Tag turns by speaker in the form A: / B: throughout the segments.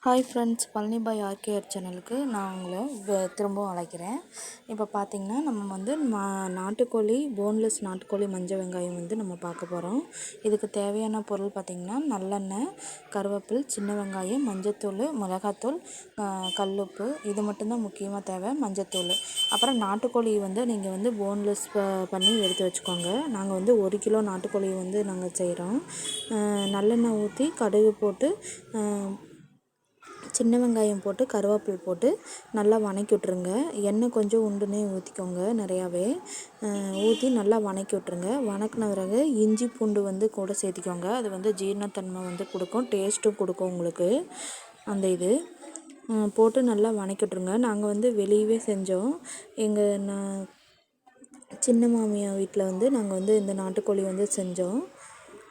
A: Hi friends, Palani பாய் RKR சேனலுக்கு நான் உங்களை திரும்பவும் அழைக்கிறேன். இப்போ பார்த்திங்கன்னா நம்ம வந்து நாட்டுக்கோழி போன்லெஸ் நாட்டுக்கோழி மஞ்சள் வெங்காயம் வந்து நம்ம பார்க்க போகிறோம். இதுக்கு தேவையான பொருள் பார்த்திங்கன்னா நல்லெண்ணெய், கருவேப்பில், சின்ன வெங்காயம், மஞ்சத்தூள், மிளகாத்தூள், கல்லுப்பு, இது மட்டும்தான் முக்கியமாக தேவை. மஞ்சத்தூள், அப்புறம் நாட்டுக்கோழி வந்து நீங்கள் வந்து போன்லெஸ் பண்ணி எடுத்து வச்சுக்கோங்க. நாங்கள் வந்து 1 கிலோ நாட்டுக்கோழி வந்து நாங்கள் செய்கிறோம். நல்லெண்ணெய் ஊற்றி கடுகு போட்டு சின்ன வெங்காயம் போட்டு கருவேப்பிலை போட்டு நல்லா வதக்கி விட்ருங்க. எண்ணெய் கொஞ்சம் உண்டுனே ஊற்றிக்கோங்க, நிறையாவே ஊற்றி நல்லா வதக்கி விட்ருங்க. வதக்கின பிறகு இஞ்சி பூண்டு வந்து கூட சேர்த்திக்கோங்க. அது வந்து ஜீரணத்தன்மை வந்து கொடுக்கும், டேஸ்ட்டும் கொடுக்கும் உங்களுக்கு. அந்த இது போட்டு நல்லா வதக்கி விட்ருங்க. நாங்கள் வந்து வெளியவே செஞ்சோம். நான் சின்ன மாமியார் வீட்டில் வந்து நாங்கள் வந்து இந்த நாட்டுக்கோழி வந்து செஞ்சோம்.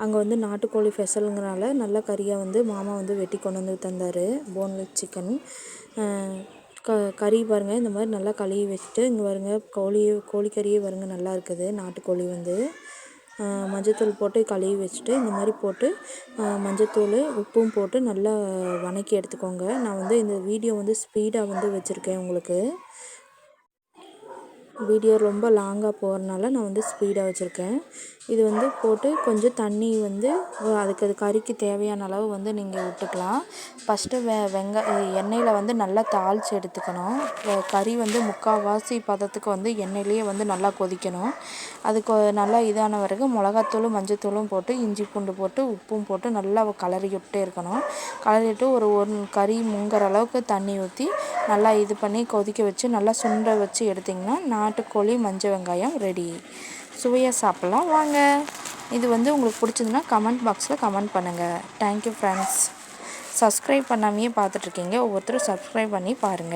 A: அங்கே வந்து நாட்டுக்கோழி ஸ்பெஷலுங்கிறனால நல்ல கறியாக வந்து மாமா வந்து வெட்டி கொண்டு வந்து தந்தார். போன்லெஸ் சிக்கன் கறி பாருங்கள், இந்த மாதிரி நல்லா கழுவி வச்சுட்டு இங்கே பாருங்கள், கோழிக்கறியே பாருங்கள் நல்லா இருக்குது. நாட்டுக்கோழி வந்து மஞ்சத்தூள் போட்டு கழுவி வச்சுட்டு இந்த மாதிரி போட்டு மஞ்சத்தூள் உப்பும் போட்டு நல்லா வதக்கி எடுத்துக்கோங்க. நான் வந்து இந்த வீடியோ வந்து ஸ்பீடாக வந்து வச்சுருக்கேன். உங்களுக்கு வீடியோ ரொம்ப லாங்காக போகிறனால நான் வந்து ஸ்பீடாக வச்சுருக்கேன். இது வந்து போட்டு கொஞ்சம் தண்ணி வந்து அது கறிக்கு தேவையான அளவு வந்து நீங்கள் விட்டுக்கலாம். ஃபஸ்ட்டு எண்ணெயில் வந்து நல்லா தாளித்து எடுத்துக்கணும். கறி வந்து முக்கால்வாசி பதத்துக்கு வந்து எண்ணெயிலேயே வந்து நல்லா கொதிக்கணும். அதுக்கு நல்லா இதான பிறகு மிளகாத்தூளும் மஞ்சத்தூளும் போட்டு இஞ்சி பூண்டு போட்டு உப்பும் போட்டு நல்லா கலரி விட்டே இருக்கணும். கலரிட்டு ஒரு கறி முங்குற அளவுக்கு தண்ணி ஊற்றி நல்லா இது பண்ணி கொதிக்க வச்சு நல்லா சுண்ட வச்சு எடுத்திங்கன்னா நாட்டுக்கோழி மஞ்சள் வெங்காயம் ரெடி. சுவையாக சாப்பிட்லாம் வாங்க. இது வந்து உங்களுக்கு பிடிச்சதுன்னா கமெண்ட் பாக்ஸில் கமெண்ட் பண்ணுங்கள். Thank you friends. சப்ஸ்கிரைப் பண்ணாமையே பார்த்துட்ருக்கீங்க, ஒவ்வொருத்தரும் சப்ஸ்கிரைப் பண்ணி பாருங்கள்.